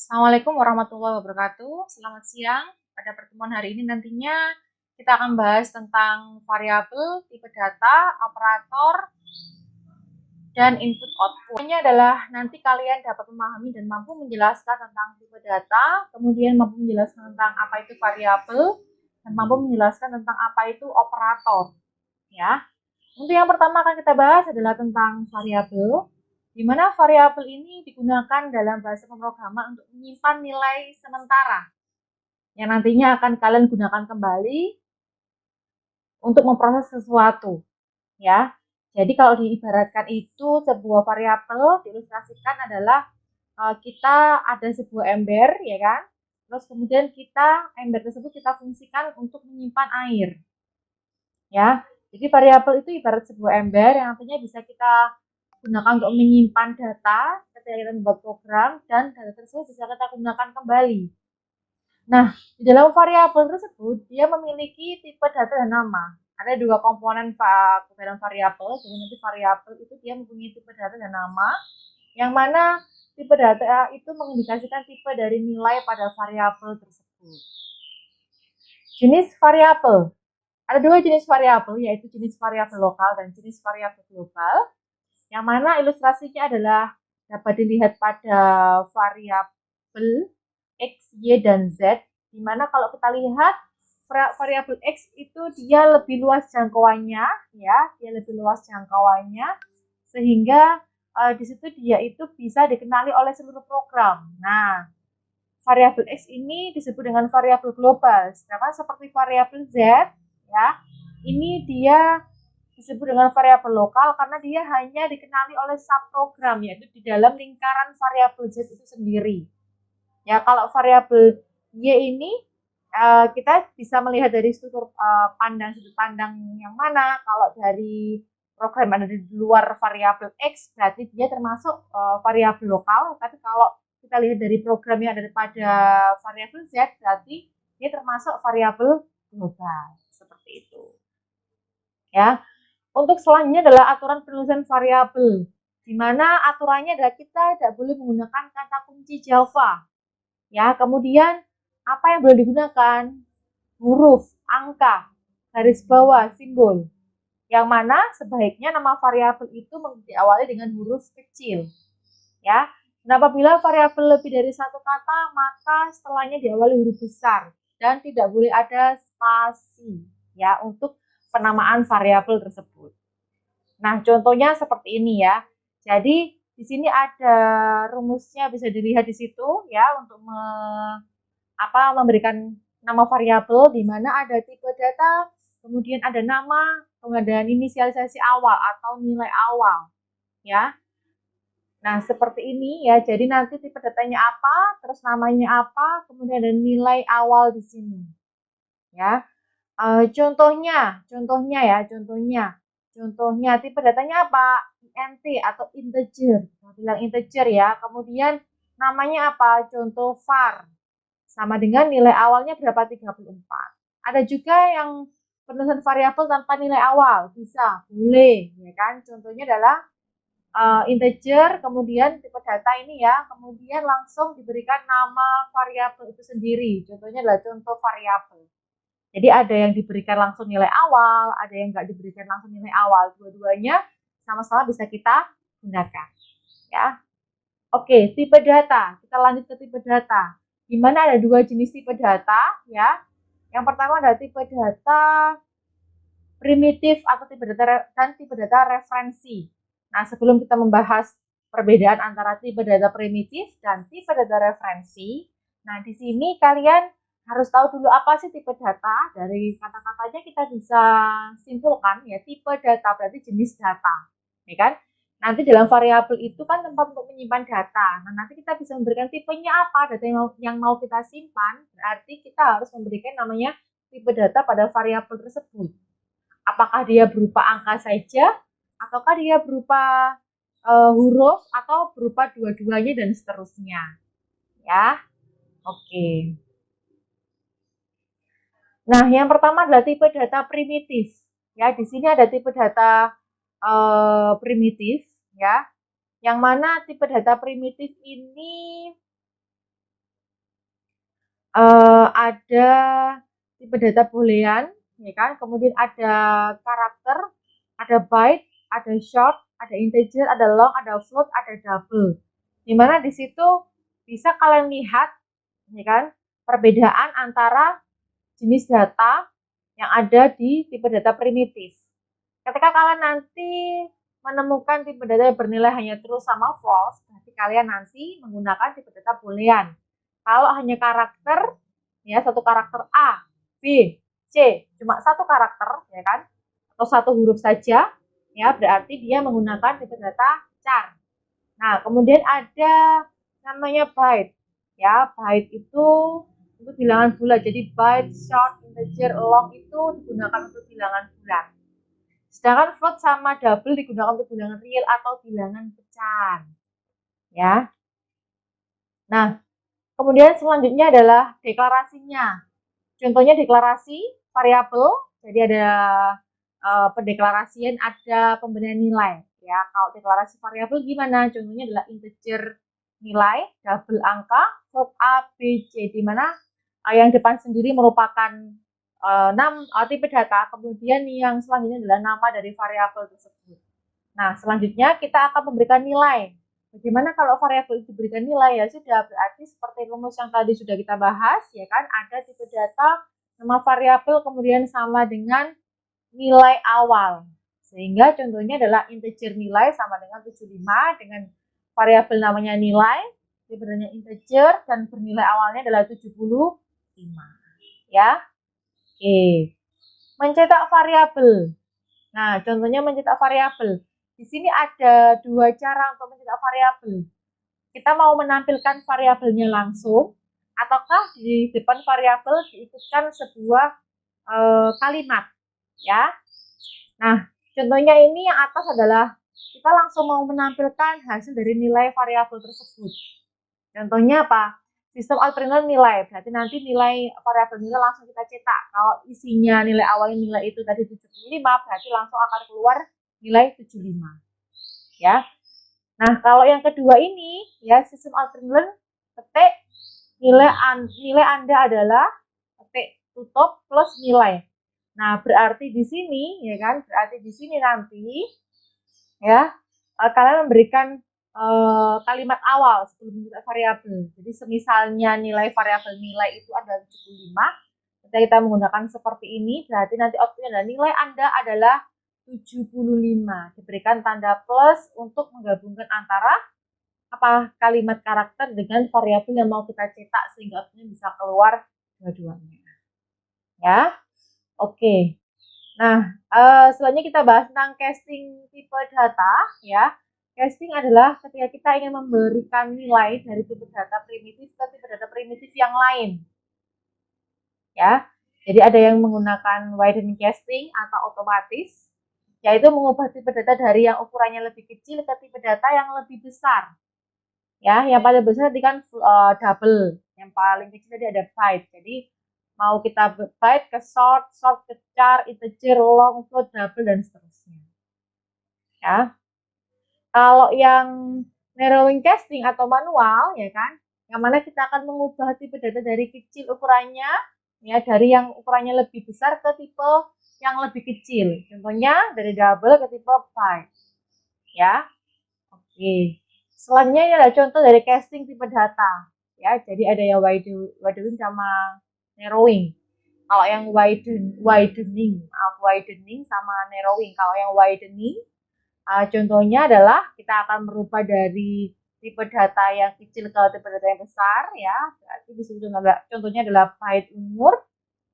Assalamualaikum warahmatullahi wabarakatuh. Selamat siang. Pada pertemuan hari ini nantinya kita akan bahas tentang variabel, tipe data, operator, dan input output. Ini adalah nanti kalian dapat memahami dan mampu menjelaskan tentang tipe data, kemudian mampu menjelaskan tentang apa itu variabel, dan mampu menjelaskan tentang apa itu operator. Ya. Untuk yang pertama akan kita bahas adalah tentang variabel, di mana variabel ini digunakan dalam bahasa pemrograman untuk menyimpan nilai sementara yang nantinya akan kalian gunakan kembali untuk memproses sesuatu, ya. Jadi kalau diibaratkan itu sebuah variabel diilustrasikan adalah kita ada sebuah ember, ya kan? Terus kemudian ember tersebut kita fungsikan untuk menyimpan air, ya. Jadi variabel itu ibarat sebuah ember yang nantinya bisa kita gunakan untuk menyimpan data ketika kita membuat program, dan data tersebut bisa kita gunakan kembali. Nah, di dalam variabel tersebut dia memiliki tipe data dan nama. Ada dua komponen dalam variabel. Jadi nanti variabel itu dia mempunyai tipe data dan nama, yang mana tipe data itu mengindikasikan tipe dari nilai pada variabel tersebut. Jenis variabel. Ada dua jenis variabel, yaitu jenis variabel lokal dan jenis variabel global, yang mana ilustrasinya adalah dapat dilihat pada variabel X, Y, dan Z, di mana kalau kita lihat variabel X itu dia lebih luas jangkauannya, ya, dia lebih luas jangkauannya, sehingga di situ dia itu bisa dikenali oleh seluruh program. Nah, variabel X ini disebut dengan variabel global, sedangkan seperti variabel Z, ya, ini dia disebut dengan variabel lokal karena dia hanya dikenali oleh subprogram, yaitu di dalam lingkaran variabel Z itu sendiri. Ya, kalau variabel Y ini kita bisa melihat dari sudut pandang yang mana. Kalau dari program ada di luar variabel X, berarti dia termasuk variabel lokal. Tapi kalau kita lihat dari program yang ada pada variabel Z, berarti dia termasuk variabel global. Seperti itu. Ya. Untuk selanjutnya adalah aturan penulisan variabel, di mana aturannya adalah kita tidak boleh menggunakan kata kunci Java. Ya, kemudian apa yang boleh digunakan? Huruf, angka, garis bawah, simbol. Yang mana sebaiknya nama variabel itu diawali dengan huruf kecil. Ya. Dan apabila variabel lebih dari satu kata, maka setelahnya diawali huruf besar dan tidak boleh ada spasi, ya, untuk penamaan variabel tersebut. Nah, contohnya seperti ini ya. Jadi di sini ada rumusnya, bisa dilihat di situ ya, untuk memberikan nama variabel, di mana ada tipe data, kemudian ada nama, kemudian inisialisasi awal atau nilai awal, ya. Nah, seperti ini ya. Jadi nanti tipe datanya apa, terus namanya apa, kemudian ada nilai awal di sini, ya. Contohnya tipe datanya apa? INT atau integer. Nah, bilang integer ya. Kemudian namanya apa? Contoh var. Sama dengan nilai awalnya berapa? 34. Ada juga yang penulisan variabel tanpa nilai awal. Bisa, boleh, ya kan? Contohnya adalah integer, kemudian tipe data ini ya, kemudian langsung diberikan nama variabel itu sendiri. Contohnya adalah contoh variabel. Jadi ada yang diberikan langsung nilai awal, ada yang nggak diberikan langsung nilai awal. Dua-duanya sama-sama bisa kita gunakan. Ya. Oke, tipe data. Kita lanjut ke tipe data. Di mana ada dua jenis tipe data, ya. Yang pertama adalah tipe data primitif atau tipe data dan tipe data referensi. Nah, sebelum kita membahas perbedaan antara tipe data primitif dan tipe data referensi, nah di sini kalian harus tahu dulu apa sih tipe data. Dari kata-katanya kita bisa simpulkan ya, tipe data berarti jenis data, ya kan? Nanti dalam variabel itu kan tempat untuk menyimpan data. Nah, nanti kita bisa memberikan tipenya apa, data yang mau kita simpan, berarti kita harus memberikan namanya tipe data pada variabel tersebut. Apakah dia berupa angka saja, ataukah dia berupa huruf, atau berupa dua-duanya dan seterusnya. Ya, oke. Nah, yang pertama adalah tipe data primitif. Ya, di sini ada tipe data primitif, ya. Yang mana tipe data primitif ini ada tipe data boolean, ya kan? Kemudian ada karakter, ada byte, ada short, ada integer, ada long, ada float, ada double. Dimana di situ bisa kalian lihat, ya kan, perbedaan antara jenis data yang ada di tipe data primitif. Ketika kalian nanti menemukan tipe data yang bernilai hanya true sama false, berarti kalian nanti menggunakan tipe data boolean. Kalau hanya karakter, ya satu karakter A, B, C, cuma satu karakter, ya kan, atau satu huruf saja, ya berarti dia menggunakan tipe data char. Nah, kemudian ada namanya byte, ya byte itu untuk bilangan bulat. Jadi byte, short, integer, long itu digunakan untuk bilangan bulat. Sedangkan float sama double digunakan untuk bilangan real atau bilangan pecahan. Ya. Nah, kemudian selanjutnya adalah deklarasinya. Contohnya deklarasi variabel, jadi ada pendeklarasian, ada pemberian nilai. Ya, kalau deklarasi variabel gimana? Contohnya adalah integer nilai, double angka, float A, B, C, di mana yang depan sendiri merupakan tipe data, kemudian yang selanjutnya adalah nama dari variabel tersebut. Nah, selanjutnya kita akan memberikan nilai. Bagaimana kalau variabel itu diberikan nilai? Ya sudah, berarti seperti rumus yang tadi sudah kita bahas, ya kan, ada tipe data, nama variabel, kemudian sama dengan nilai awal. Sehingga contohnya adalah integer nilai sama dengan 75 dengan variabel namanya nilai, sebenarnya integer, dan bernilai awalnya adalah 75. Ya, oke. Mencetak variabel. Nah, contohnya mencetak variabel. Di sini ada dua cara untuk mencetak variabel. Kita mau menampilkan variabelnya langsung, ataukah di depan variabel diikutkan sebuah kalimat, ya. Nah, contohnya ini yang atas adalah kita langsung mau menampilkan hasil dari nilai variabel tersebut. Contohnya apa? Sistem out printer nilai, berarti nanti nilai variabel nilai langsung kita cetak. Kalau isinya nilai awalnya nilai itu tadi 75, berarti langsung akan keluar nilai 75. Ya. Nah, kalau yang kedua ini, ya sistem out printer ketik nilai Anda adalah ketik tutup plus nilai. Nah, berarti di sini, ya kan? Berarti di sini nanti, ya, kalian memberikan kalimat awal sebelum mencetak variabel. Jadi semisalnya nilai variabel nilai itu adalah 75, ketika kita menggunakan seperti ini, berarti nanti outputnya adalah nilai Anda adalah 75. Diberikan tanda plus untuk menggabungkan antara apa kalimat karakter dengan variabel yang mau kita cetak sehingga outputnya bisa keluar dua-duanya. Ya, oke. Nah, selanjutnya kita bahas tentang casting tipe data, ya. Casting adalah ketika kita ingin memberikan nilai dari tipe data primitif ke tipe data primitif yang lain. Ya. Jadi ada yang menggunakan widening casting atau otomatis, yaitu mengubah tipe data dari yang ukurannya lebih kecil ke tipe data yang lebih besar. Ya, yang paling besar tadi kan double, yang paling kecil tadi ada byte. Jadi mau kita byte ke short, short ke char, integer, long, float, double, dan seterusnya. Ya. Kalau yang narrowing casting atau manual, ya kan, yang mana kita akan mengubah tipe data dari kecil ukurannya, ya dari yang ukurannya lebih besar ke tipe yang lebih kecil. Contohnya dari double ke tipe byte. Ya, oke. Selanjutnya ini adalah contoh dari casting tipe data. Ya, jadi ada yang widening sama narrowing. Kalau yang widening sama narrowing. Kalau yang widening, contohnya adalah kita akan merubah dari tipe data yang kecil ke tipe data yang besar, ya. Berarti di situ contohnya adalah byte umur.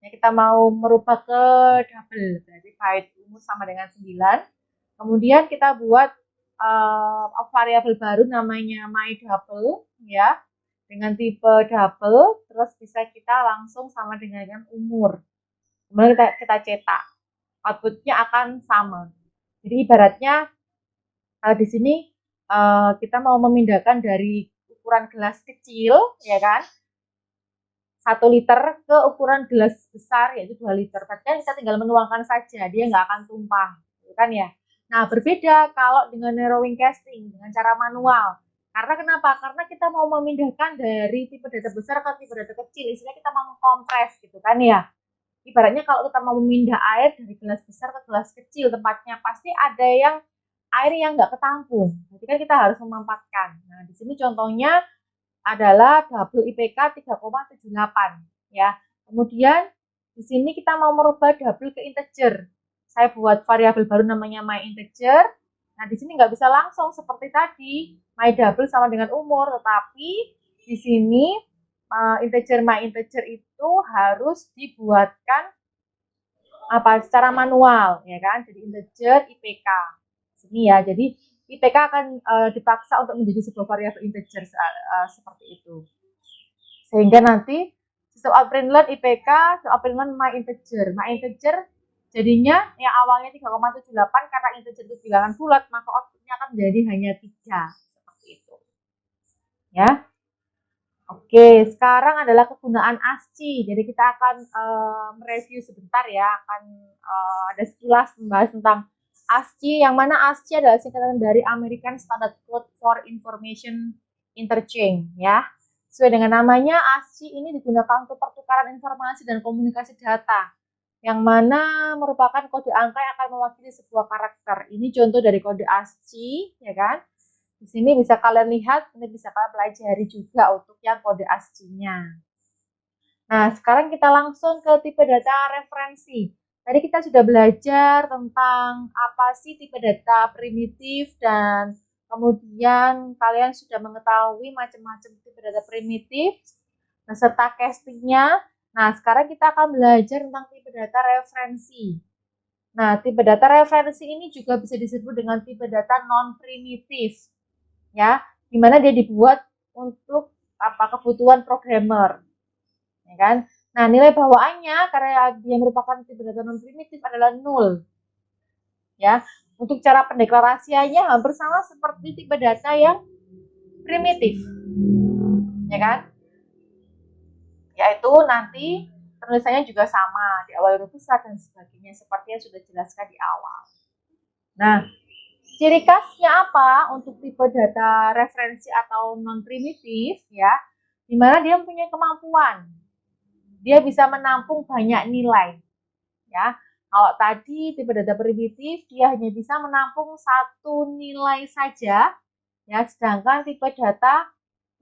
Ya, kita mau merubah ke double, berarti byte umur sama dengan 9. Kemudian kita buat variabel baru namanya myDouble, ya, dengan tipe double, terus bisa kita langsung sama dengan umur. Kemudian kita cetak, outputnya akan sama. Jadi ibaratnya di sini kita mau memindahkan dari ukuran gelas kecil, ya kan, 1 liter ke ukuran gelas besar yaitu 2 liter. Berarti kan kita tinggal menuangkan saja, dia nggak akan tumpah, gitu kan ya. Nah, berbeda kalau dengan narrowing casting dengan cara manual. Karena kenapa? Karena kita mau memindahkan dari tipe data besar ke tipe data kecil, istilahnya kita mau mengkompres gitu kan ya. Ibaratnya kalau kita mau memindah air dari gelas besar ke gelas kecil tempatnya, pasti ada yang air yang nggak ketampung. Jadi kan kita harus memampatkan. Nah, di sini contohnya adalah double IPK 3,78 ya. Kemudian di sini kita mau merubah double ke integer. Saya buat variabel baru namanya myInteger. Nah, di sini nggak bisa langsung seperti tadi, myDouble sama dengan umur, tetapi di sini integer myInteger itu harus dibuatkan secara manual ya kan. Jadi integer IPK. Sini ya. Jadi IPK akan dipaksa untuk menjadi sebuah variabel integer seperti itu. Sehingga nanti sistem outprintln IPK, sistem outprintln myInteger. MyInteger jadinya yang awalnya 3,78 karena integer itu bilangan bulat, maka outputnya akan menjadi hanya 3. Seperti itu. Ya. Oke, sekarang adalah kegunaan ASCII. Jadi kita akan mereview sebentar ya, akan ada sekilas membahas tentang ASCII, yang mana ASCII adalah singkatan dari American Standard Code for Information Interchange ya. Sesuai dengan namanya, ASCII ini digunakan untuk pertukaran informasi dan komunikasi data, yang mana merupakan kode angka yang akan mewakili sebuah karakter. Ini contoh dari kode ASCII, ya kan? Di sini bisa kalian lihat, ini bisa kalian pelajari juga untuk yang kode ASCII-nya. Nah, sekarang kita langsung ke tipe data referensi. Tadi kita sudah belajar tentang apa sih tipe data primitif, dan kemudian kalian sudah mengetahui macam-macam tipe data primitif beserta castingnya. Nah, sekarang kita akan belajar tentang tipe data referensi. Nah, tipe data referensi ini juga bisa disebut dengan tipe data non-primitif, ya, dimana dia dibuat untuk kebutuhan programmer, ya kan. Nah, nilai bawaannya karena dia merupakan tipe data non-primitif adalah 0. Ya, untuk cara pendeklarasiannya hampir sama seperti tipe data yang primitif, ya kan? Yaitu nanti penulisannya juga sama, di awal huruf besar dan sebagainya, seperti yang sudah dijelaskan di awal. Nah, ciri khasnya apa untuk tipe data referensi atau non-primitif ya, dimana dia punya kemampuan, dia bisa menampung banyak nilai ya. Kalau tadi tipe data primitif dia hanya bisa menampung satu nilai saja ya, sedangkan tipe data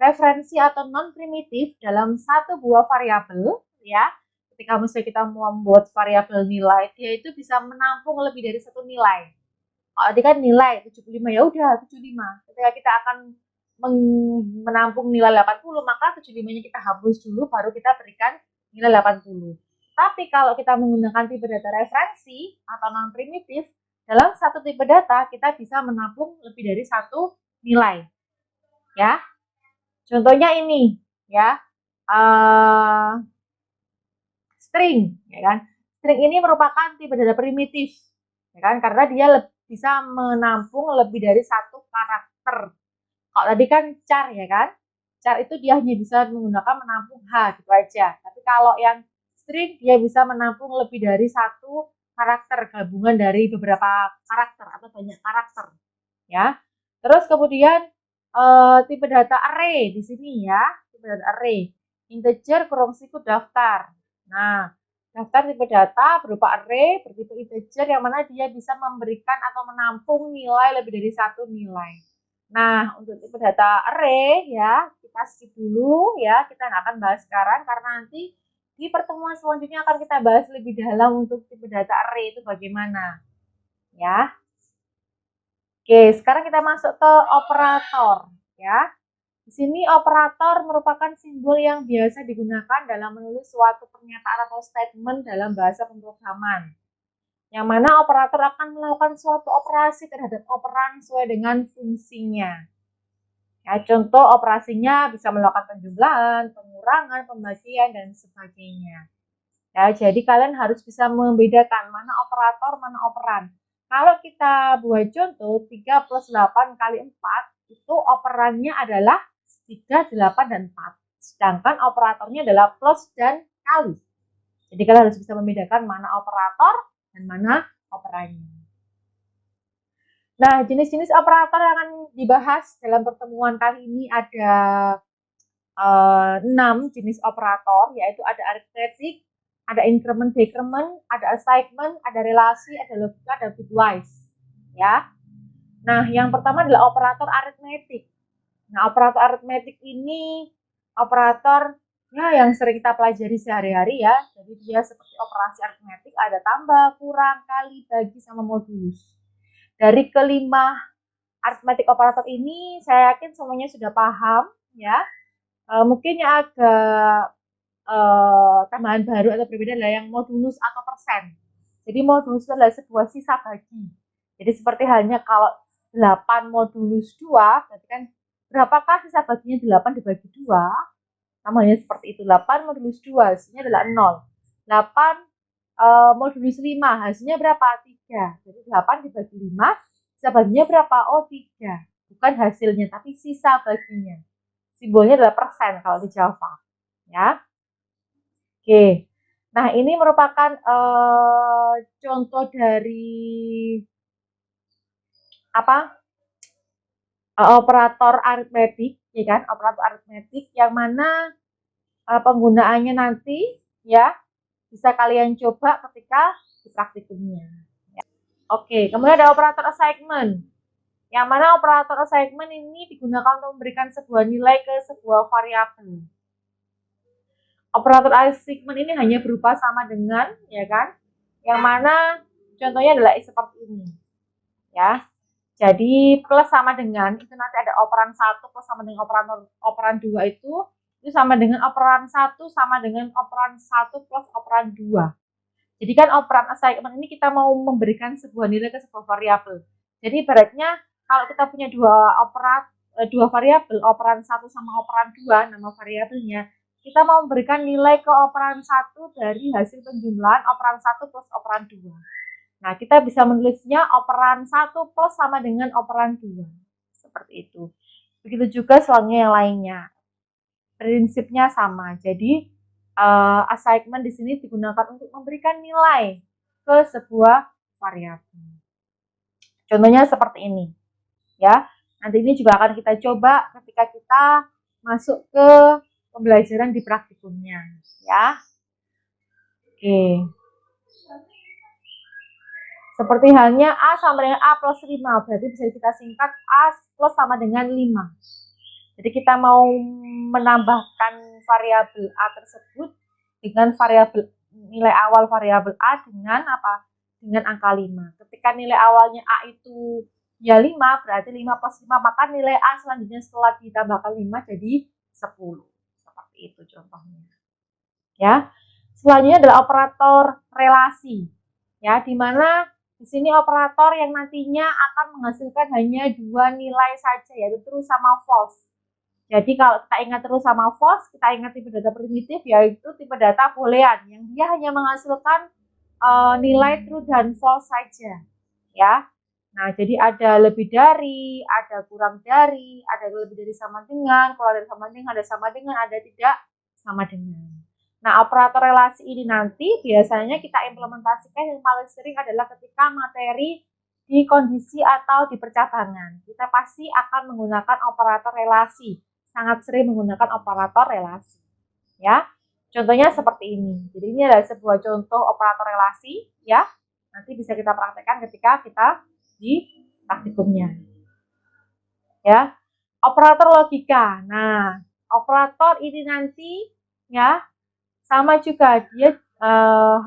referensi atau non primitif dalam satu buah variabel ya, ketika misalnya kita mau membuat variabel nilai, dia itu bisa menampung lebih dari satu nilai. Kalau tadi kan nilai 75, ya udah 75. Ketika kita akan menampung nilai 80, maka 75-nya kita hapus dulu, baru kita berikan nilai 80. Tapi kalau kita menggunakan tipe data referensi atau non primitif, dalam satu tipe data kita bisa menampung lebih dari satu nilai. Ya, contohnya ini, ya, string, ya kan? String ini merupakan tipe data primitif, ya kan? Karena dia bisa menampung lebih dari satu karakter. Kalau tadi kan char, ya kan? Char itu dia hanya bisa menggunakan menampung H gitu aja. Tapi kalau yang string dia bisa menampung lebih dari satu karakter, gabungan dari beberapa karakter atau banyak karakter, ya. Terus kemudian tipe data array di sini ya, tipe data array, integer kurung siku daftar. Nah, daftar tipe data berupa array bertipe integer yang mana dia bisa memberikan atau menampung nilai lebih dari satu nilai. Nah, untuk tipe data array ya, kita skip dulu ya, kita nggak akan bahas sekarang karena nanti di pertemuan selanjutnya akan kita bahas lebih dalam untuk tipe data array itu bagaimana. Ya. Oke, sekarang kita masuk ke operator ya. Di sini operator merupakan simbol yang biasa digunakan dalam menulis suatu pernyataan atau statement dalam bahasa pemrograman, yang mana operator akan melakukan suatu operasi terhadap operan sesuai dengan fungsinya. Ya, contoh operasinya bisa melakukan penjumlahan, pengurangan, pembagian, dan sebagainya. Ya, jadi kalian harus bisa membedakan mana operator, mana operan. Kalau kita buat contoh 3 plus 8 kali 4, itu operannya adalah 3, 8, dan 4. Sedangkan operatornya adalah plus dan kali. Jadi kalian harus bisa membedakan mana operator dan mana operannya. Nah, jenis-jenis operator yang akan dibahas dalam pertemuan kali ini ada 6 jenis operator, yaitu ada arithmetic, ada increment decrement, ada assignment, ada relasi, ada logika, ada bitwise. Ya. Nah, yang pertama adalah operator arithmetic. Nah, operator arithmetic ini operator yang sering kita pelajari sehari-hari ya. Jadi dia seperti operasi arithmetic, ada tambah, kurang, kali, bagi, sama modulus. Dari kelima arithmetic operator ini, saya yakin semuanya sudah paham ya. Mungkin yang agak tambahan baru atau berbeda adalah yang modulus atau persen. Jadi modulus adalah sebuah sisa bagi. Jadi seperti halnya kalau 8 modulus 2, berarti kan berapakah sisa baginya 8 dibagi 2? Namanya seperti itu, 8 modulus 2, hasilnya adalah 0. 8 modulus 5, hasilnya berapa? 3. Jadi 8 dibagi 5, sisa baginya berapa? Oh, 3. Bukan hasilnya, tapi sisa baginya. Simbolnya adalah persen kalau di Java. Ya. Oke. Nah, ini merupakan contoh dari operator aritmetik, ya kan? Operator aritmetik yang mana penggunaannya nanti ya bisa kalian coba ketika di praktikumnya. Ya. Oke, kemudian ada operator assignment. Yang mana operator assignment ini digunakan untuk memberikan sebuah nilai ke sebuah variabel. Operator assignment ini hanya berupa sama dengan, ya kan? Yang mana contohnya adalah seperti ini. Ya. Jadi plus sama dengan itu nanti ada operan 1 plus sama dengan operan 2 itu sama dengan operan 1 sama dengan operan 1 plus operan 2. Jadi kan operan assignment ini kita mau memberikan sebuah nilai ke sebuah variabel. Jadi ibaratnya kalau kita punya dua variabel, operan 1 sama operan 2, nama variabelnya, kita mau memberikan nilai ke operan 1 dari hasil penjumlahan operan 1 plus operan 2. Nah, kita bisa menulisnya operan 1 plus sama dengan operan 2. Seperti itu. Begitu juga selanjutnya yang lainnya. Prinsipnya sama. Jadi, assignment di sini digunakan untuk memberikan nilai ke sebuah variabel. Contohnya seperti ini. Ya. Nanti ini juga akan kita coba ketika kita masuk ke pembelajaran di praktikumnya. Ya. Oke. Seperti halnya A sama dengan A plus 5, berarti bisa kita singkat A plus sama dengan 5. Jadi kita mau menambahkan variabel A tersebut dengan variabel nilai awal variabel A dengan apa? Dengan angka 5. Ketika nilai awalnya A itu ya 5, berarti 5 plus 5, maka nilai A selanjutnya setelah ditambahkan 5 jadi 10. Seperti itu contohnya. Ya. Selanjutnya adalah operator relasi. Ya, di mana di sini operator yang nantinya akan menghasilkan hanya 2 nilai saja, yaitu true sama false. Jadi kalau kita ingat true sama false, kita ingat tipe data primitif, yaitu tipe data boolean, yang dia hanya menghasilkan nilai true dan false saja. Ya. Nah, jadi ada lebih dari, ada kurang dari, ada lebih dari sama dengan, kalau ada sama dengan, ada tidak sama dengan. Nah, operator relasi ini nanti biasanya kita implementasikan yang paling sering adalah ketika materi di kondisi atau di percabangan. Kita pasti akan menggunakan operator relasi. Sangat sering menggunakan operator relasi. Ya. Contohnya seperti ini. Jadi ini adalah sebuah contoh operator relasi, ya. Nanti bisa kita praktekkan ketika kita di praktikumnya. Ya. Operator logika. Nah, operator ini nanti ya sama juga, dia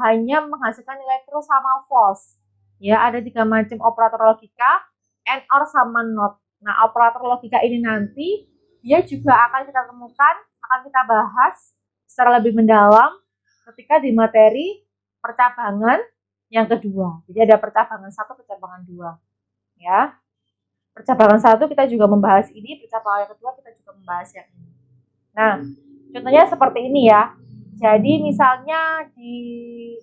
hanya menghasilkan nilai true sama false. Ya, ada 3 macam operator logika, and, or, sama not. Nah, operator logika ini nanti dia juga akan kita temukan, akan kita bahas secara lebih mendalam ketika di materi percabangan yang kedua. Jadi ada percabangan 1, percabangan 2. Ya. Percabangan 1 kita juga membahas ini, percabangan yang kedua kita juga membahas yang ini. Nah, contohnya seperti ini ya. Jadi misalnya di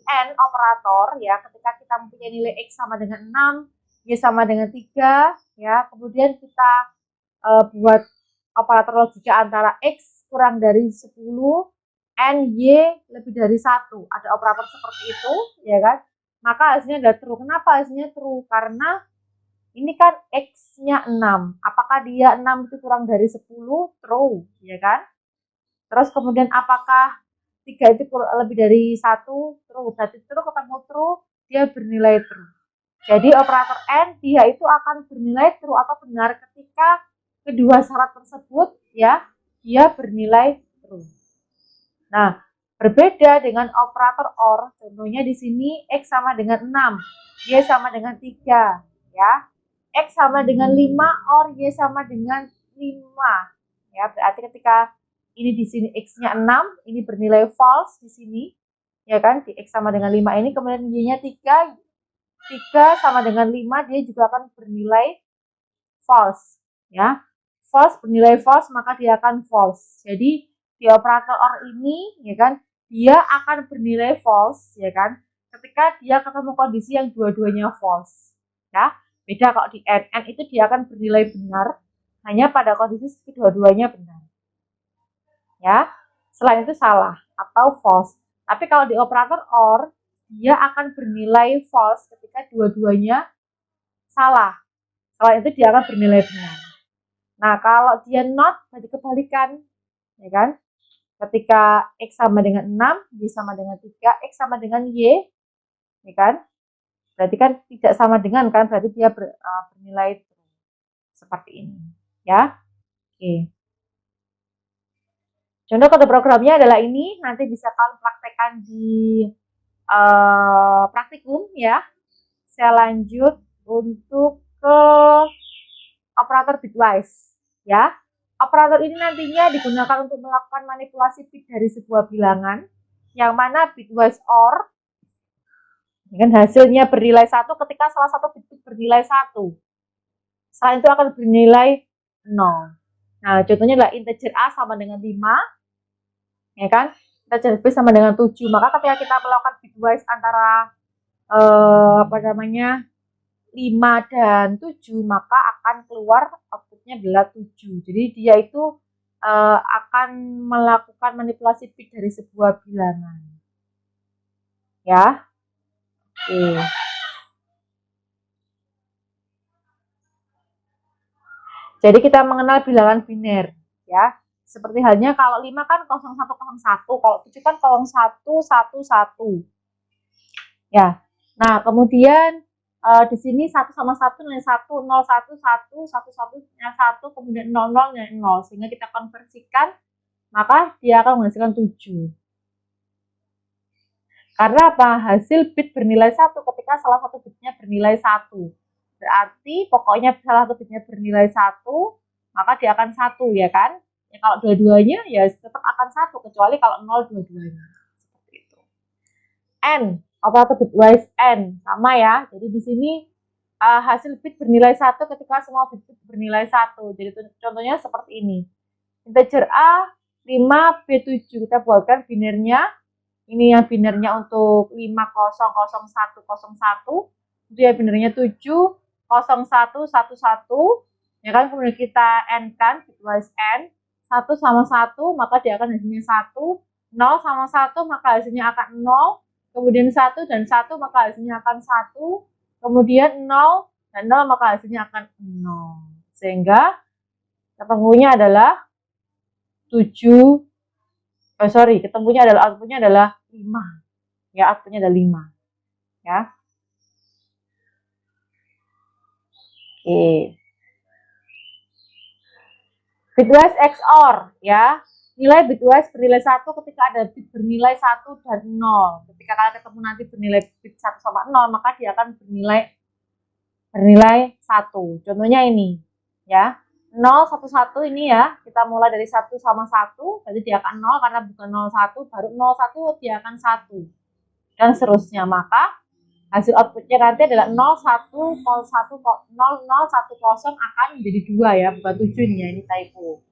N operator ya, ketika kita mempunyai nilai X sama dengan 6, Y sama dengan 3, ya, kemudian kita buat operator logika antara X kurang dari 10, N, Y lebih dari 1. Ada operator seperti itu, ya kan? Maka hasilnya adalah true. Kenapa hasilnya true? Karena Ini kan X-nya 6. Apakah dia 6 itu kurang dari 10? True, ya kan? Terus kemudian apakah 3 itu lebih dari 1? True. Berarti true ketemu true, dia bernilai true. Jadi operator AND dia itu akan bernilai true atau benar ketika kedua syarat tersebut ya dia bernilai true. Nah, berbeda dengan operator OR, contohnya di sini X sama dengan 6, Y sama dengan 3, ya. X sama dengan 5 OR Y sama dengan 5. Ya, berarti ketika ini di sini X-nya 6, ini bernilai false di sini. Ya kan? Di X sama dengan 5 ini, kemudian Y-nya 3, 3 sama dengan 5 dia juga akan bernilai false, ya. False bernilai false maka dia akan false. Jadi di operator OR ini ya kan dia akan bernilai false ya kan ketika dia ketemu kondisi yang dua-duanya false, ya. Beda kalau di AND itu dia akan bernilai benar hanya pada kondisi kedua-duanya benar, ya. Selain itu salah atau false. Tapi kalau di operator OR dia akan bernilai false ketika dua-duanya salah. Selain itu dia akan bernilai benar. Nah, kalau dia not berarti kebalikan, ya kan? Ketika X sama dengan 6, Y sama dengan 3, X sama dengan Y, ya kan? Berarti kan tidak sama dengan kan, berarti dia bernilai seperti ini, ya. Oke. Contoh kode programnya adalah ini, nanti bisa kalian praktekkan di praktikum ya. Saya lanjut untuk ke operator bitwise, ya. Operator ini nantinya digunakan untuk melakukan manipulasi bit dari sebuah bilangan, yang mana bitwise OR dengan hasilnya bernilai 1 ketika salah satu bit bernilai 1. Selain itu akan bernilai 0. Nah, contohnya adalah integer A sama dengan 5, ya kan? Integer B sama dengan 7. Maka ketika kita melakukan bitwise antara 5 dan 7, maka akan keluar outputnya adalah 7. Jadi dia itu akan melakukan manipulasi bit dari sebuah bilangan. Ya. Oke. Jadi kita mengenal bilangan biner, ya. Seperti halnya kalau 5 kan 0101, kalau 7 kan 0111. Ya. Nah, kemudian di sini 1 sama 1 nilai 1, 0, 1, 1, 1, 1 nilai 1, kemudian 0, 0 nilai 0. Sehingga kita konversikan, maka dia akan menghasilkan 7. Karena apa? Hasil bit bernilai 1 ketika salah satu bitnya bernilai 1. Berarti pokoknya salah satu bitnya bernilai 1, maka dia akan 1, ya kan? Ya, kalau dua-duanya ya tetap akan 1, kecuali kalau 0 dua-duanya. Seperti itu. N, operator bitwise N, sama ya. Jadi di sini hasil bit bernilai 1 ketika semua bit bernilai 1. Jadi contohnya seperti ini. Integer A 5, B7. Kita buatkan binernya. Ini yang binernya untuk 500101. Dia binernya 70111. Ya kan, kemudian kita N kan, bitwise N. 1 sama 1, maka dia akan hasilnya 1. 0 sama 1, maka hasilnya akan 0. Kemudian 1 dan 1, maka hasilnya akan 1. Kemudian 0 dan 0, maka hasilnya akan 0. Sehingga ketemunya adalah 7. Ketemunya adalah outputnya adalah 5. Ya, outputnya adalah 5. Ya. Oke. Bitwise XOR, ya. Nilai bitwise bernilai 1 ketika ada bit bernilai 1 dan 0. Ketika kalian ketemu nanti bernilai bit 1 sama 0, maka dia akan bernilai 1. Contohnya ini, ya. 0, 1, 1 ini ya, kita mulai dari 1 sama 1, berarti dia akan 0 karena bukan 0, 1, baru 0, 1 dia akan 1. Dan seterusnya, maka hasil outputnya nanti adalah 0, 1, 0, 1, 0, 0, 1, 0 akan menjadi 2 ya, bukan 7 nih ya, ini typo.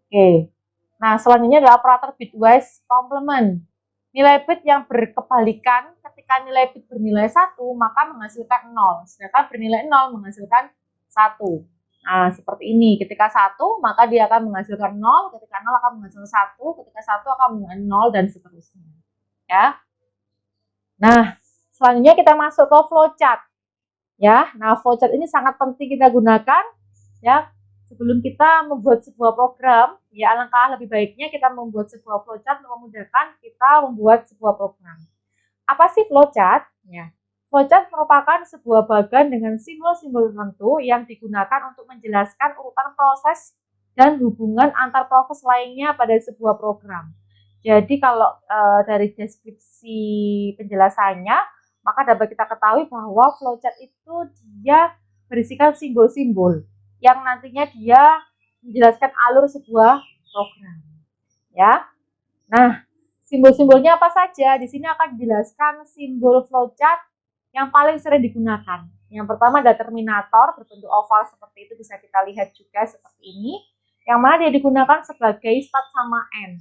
Oke. Nah, selanjutnya adalah operator bitwise complement. Nilai bit yang berkebalikan ketika nilai bit bernilai 1, maka menghasilkan 0. Sedangkan bernilai 0 menghasilkan 1. Nah, seperti ini. Ketika 1, maka dia akan menghasilkan 0. Ketika 0 akan menghasilkan 1. Ketika 1 akan menghasilkan 0 dan seterusnya. Ya. Nah, selanjutnya kita masuk ke flowchart. Ya, nah flowchart ini sangat penting kita gunakan ya sebelum kita membuat sebuah program. Ya, alangkah lebih baiknya kita membuat sebuah flowchart untuk memudahkan kita membuat sebuah program. Apa sih flowchart? Ya, flowchart merupakan sebuah bagan dengan simbol-simbol tertentu yang digunakan untuk menjelaskan urutan proses dan hubungan antar proses lainnya pada sebuah program. Jadi kalau dari deskripsi penjelasannya, maka dapat kita ketahui bahwa flowchart itu dia berisikan simbol-simbol yang nantinya dia menjelaskan alur sebuah program. Ya, nah simbol-simbolnya apa saja? Di sini akan dijelaskan simbol flowchart yang paling sering digunakan. Yang pertama ada terminator berbentuk oval seperti itu, bisa kita lihat juga seperti ini. Yang mana dia digunakan sebagai start sama end.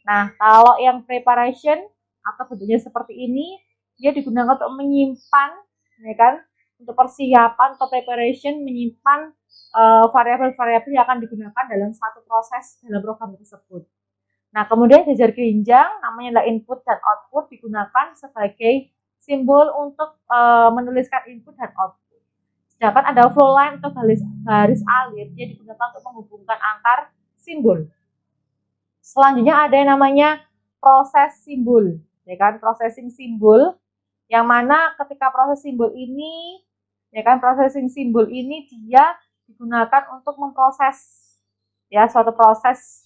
Nah, kalau yang preparation atau bentuknya seperti ini, dia digunakan untuk menyimpan, ya kan, untuk persiapan atau preparation, menyimpan variabel-variabel yang akan digunakan dalam satu proses dalam program tersebut. Nah, kemudian jajar genjang, namanya adalah input dan output, digunakan sebagai simbol untuk menuliskan input dan output. Sedangkan ada flow line atau garis alir, dia digunakan untuk menghubungkan antar simbol. Selanjutnya ada yang namanya proses simbol, ya kan, processing simbol, yang mana ketika proses simbol ini, ya kan, processing simbol ini dia digunakan untuk memproses ya suatu proses.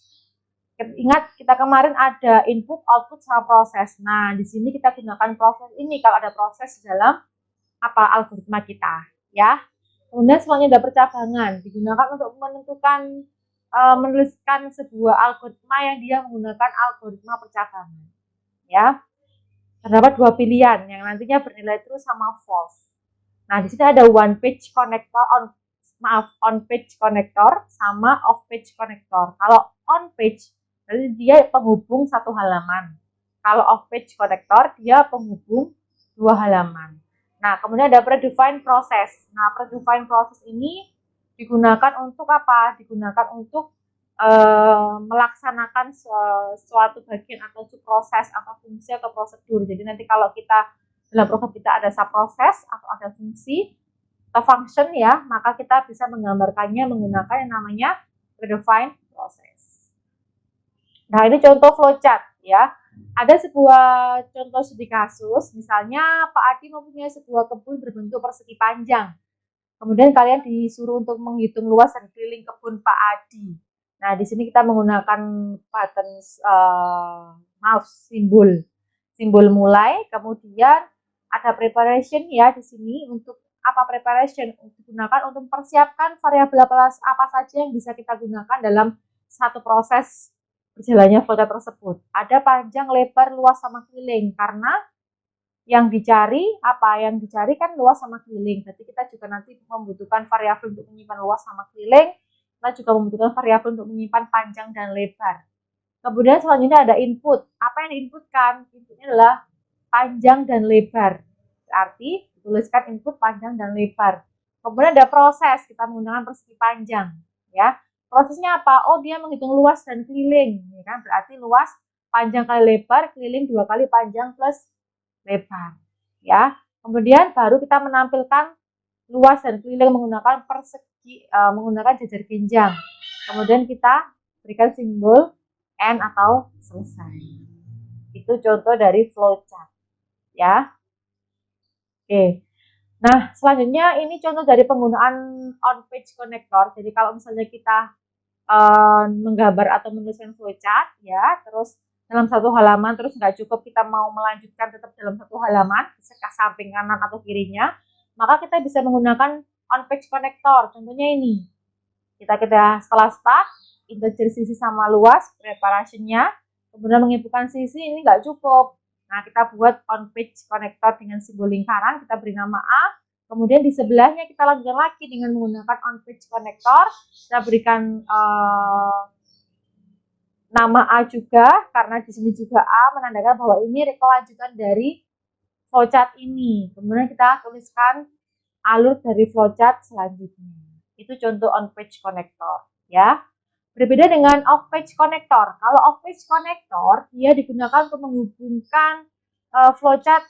Ingat kita kemarin ada input, output, sama proses. Nah, di sini kita gunakan proses ini kalau ada proses dalam algoritma kita, ya. Kemudian selanjutnya ada percabangan, digunakan untuk menentukan menuliskan sebuah algoritma yang dia menggunakan algoritma percabangan. Ya, terdapat dua pilihan yang nantinya bernilai true sama false. Nah, di sini ada on page connector sama off page connector. Kalau on page berarti dia penghubung satu halaman. Kalau off page connector dia penghubung dua halaman. Nah, kemudian ada predefined process. Nah, predefined process ini digunakan untuk apa? Digunakan untuk melaksanakan suatu bagian atau proses atau fungsi atau prosedur. Jadi nanti kalau kita dalam program kita ada subproses atau ada fungsi atau function ya, maka kita bisa menggambarkannya menggunakan yang namanya predefined process. Nah, ini contoh flowchart ya. Ada sebuah contoh studi kasus, misalnya Pak Adi mempunyai sebuah kebun berbentuk persegi panjang. Kemudian kalian disuruh untuk menghitung luas dan keliling kebun Pak Adi. Nah, di sini kita menggunakan button mouse simbol mulai, kemudian ada preparation ya di sini. Untuk apa preparation? Digunakan untuk mempersiapkan variabel apa saja yang bisa kita gunakan dalam satu proses berjalannya flowchart tersebut. Ada panjang, lebar, luas, sama keliling, karena yang dicari apa? Yang dicari kan luas sama keliling. Berarti kita juga nanti membutuhkan variabel untuk menyimpan luas sama keliling. Kita juga membutuhkan variabel untuk menyimpan panjang dan lebar. Kemudian selanjutnya ada input. Apa yang diinputkan? Inputnya adalah panjang dan lebar. Berarti dituliskan input panjang dan lebar. Kemudian ada proses. Kita menggunakan persegi panjang. Ya, prosesnya apa? Oh, dia menghitung luas dan keliling. Ya kan? Berarti luas panjang kali lebar, keliling 2 kali panjang plus lebar, ya. Kemudian baru kita menampilkan luas dan keliling menggunakan persegi, menggunakan jajar genjang. Kemudian kita berikan simbol N atau selesai. Itu contoh dari flowchart, ya. Oke. Nah, selanjutnya ini contoh dari penggunaan on page connector. Jadi kalau misalnya kita menggambar atau menuliskan flowchart, ya, terus dalam satu halaman, terus nggak cukup kita mau melanjutkan tetap dalam satu halaman, ke samping kanan atau kirinya, maka kita bisa menggunakan on page connector. Contohnya ini, kita setelah start, integer sisi sama luas, preparationnya, kemudian menginputkan sisi, ini nggak cukup. Nah, kita buat on page connector dengan simbol lingkaran, kita beri nama A, kemudian di sebelahnya kita lanjutkan lagi dengan menggunakan on page connector, kita berikan nama A juga, karena di sini juga A menandakan bahwa ini kelanjutan dari flowchart ini. Kemudian kita tuliskan alur dari flowchart selanjutnya. Itu contoh on page connector, ya. Berbeda dengan off page connector. Kalau off page connector dia digunakan untuk menghubungkan flowchart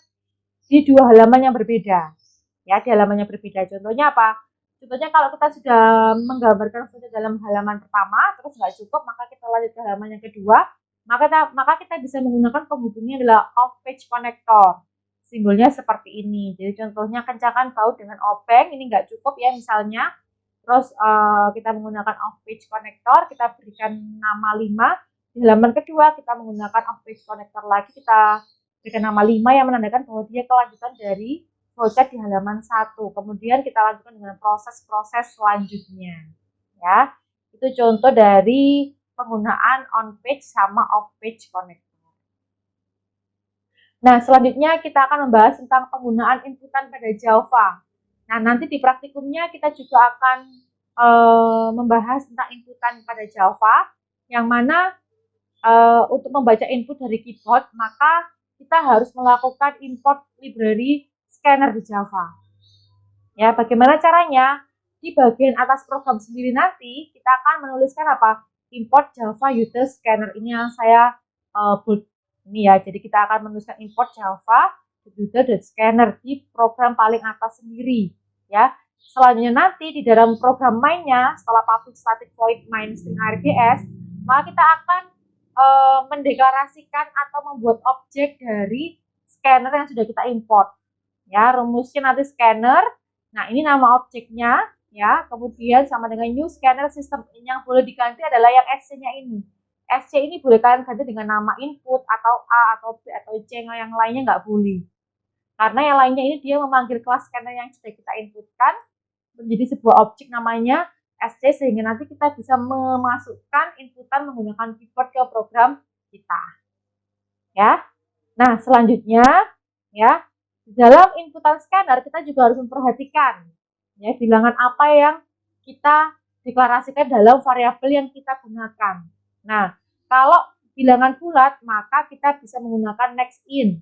di dua halaman yang berbeda. Ya, di halaman yang berbeda. Contohnya apa? Contohnya kalau kita sudah menggambarkan foto dalam halaman pertama, terus nggak cukup, maka kita lanjut ke halaman yang kedua, maka kita bisa menggunakan penghubungnya adalah off-page connector. Simbolnya seperti ini. Jadi contohnya kencangkan baut dengan obeng, ini nggak cukup ya misalnya. Terus kita menggunakan off-page connector, kita berikan nama 5. Di halaman kedua kita menggunakan off-page connector lagi, kita berikan nama 5 yang menandakan bahwa dia kelanjutan dari flowchart di halaman 1. Kemudian kita lanjutkan dengan proses-proses selanjutnya. Ya, itu contoh dari penggunaan on-page sama off-page connector. Nah, selanjutnya kita akan membahas tentang penggunaan inputan pada Java. Nah, nanti di praktikumnya kita juga akan membahas tentang inputan pada Java, yang mana untuk membaca input dari keyboard, maka kita harus melakukan import library scanner di Java. Ya, bagaimana caranya? Di bagian atas program sendiri nanti kita akan menuliskan apa? Import Java User Scanner. Ini yang saya bold ini ya. Jadi kita akan menuliskan import Java User.Scanner di program paling atas sendiri. Ya. Selanjutnya nanti di dalam program mainnya, setelah public static void main string args, maka kita akan mendeklarasikan atau membuat objek dari scanner yang sudah kita import. Ya, rumusnya nanti scanner. Nah, ini nama objeknya, ya. Kemudian sama dengan new scanner system, yang boleh diganti adalah yang SC-nya ini. SC ini boleh kalian ganti dengan nama input atau A atau B atau C, yang lainnya nggak boleh. Karena yang lainnya ini dia memanggil kelas scanner yang sudah kita inputkan menjadi sebuah objek namanya SC, sehingga nanti kita bisa memasukkan inputan menggunakan keyboard ke program kita. Ya. Nah, selanjutnya ya, dalam inputan scanner kita juga harus memperhatikan ya bilangan apa yang kita deklarasikan dalam variabel yang kita gunakan. Nah, kalau bilangan bulat maka kita bisa menggunakan next in.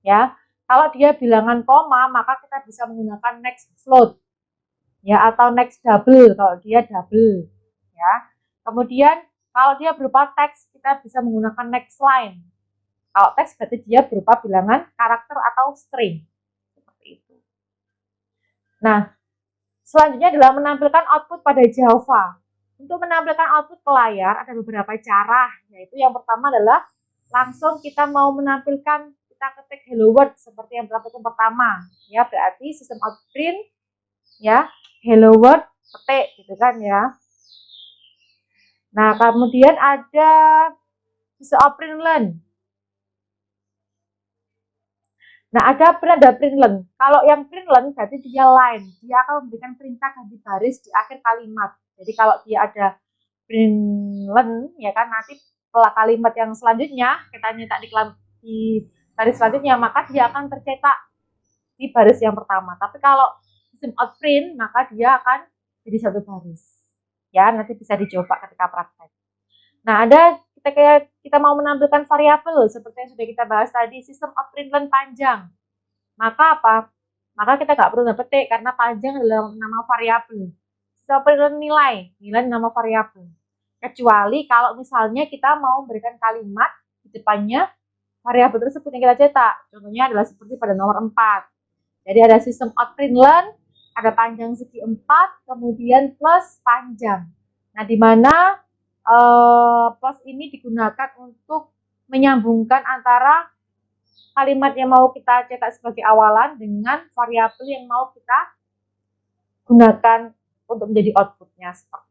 Ya. Kalau dia bilangan koma maka kita bisa menggunakan next float. Ya, atau next double kalau dia double. Ya. Kemudian kalau dia berupa teks kita bisa menggunakan next line. Kalau teks berarti dia berupa bilangan karakter atau string. Seperti itu. Nah, selanjutnya adalah menampilkan output pada Java. Untuk menampilkan output ke layar ada beberapa cara, yaitu yang pertama adalah langsung kita mau menampilkan, kita ketik hello world seperti yang praktikum pertama. Ya, berarti sistem out print ya, hello world ketik gitu kan ya. Nah, kemudian ada sistem out print learn. Nah, ada print learn. Kalau yang print learn berarti dia line. Dia akan memberikan perintah ganti baris di akhir kalimat. Jadi kalau dia ada print learn, ya kan, nanti setelah kalimat yang selanjutnya kita nyetak di baris selanjutnya, maka dia akan tercetak di baris yang pertama. Tapi kalau sistem out print, maka dia akan jadi satu baris. Ya, nanti bisa dicoba ketika praktek. Nah, ada kita mau menampilkan variabel seperti yang sudah kita bahas tadi, sistem out print learn panjang. Maka apa? Maka kita nggak perlu petik karena panjang adalah nama variabel. Sistem out print learn nilai nama variabel. Kecuali kalau misalnya kita mau memberikan kalimat di depannya variabel tersebut yang kita cetak. Contohnya adalah seperti pada nomor 4. Jadi ada sistem out print learn, ada panjang segi 4, kemudian plus panjang. Nah, di mana plus ini digunakan untuk menyambungkan antara kalimat yang mau kita cetak sebagai awalan dengan variabel yang mau kita gunakan untuk menjadi outputnya seperti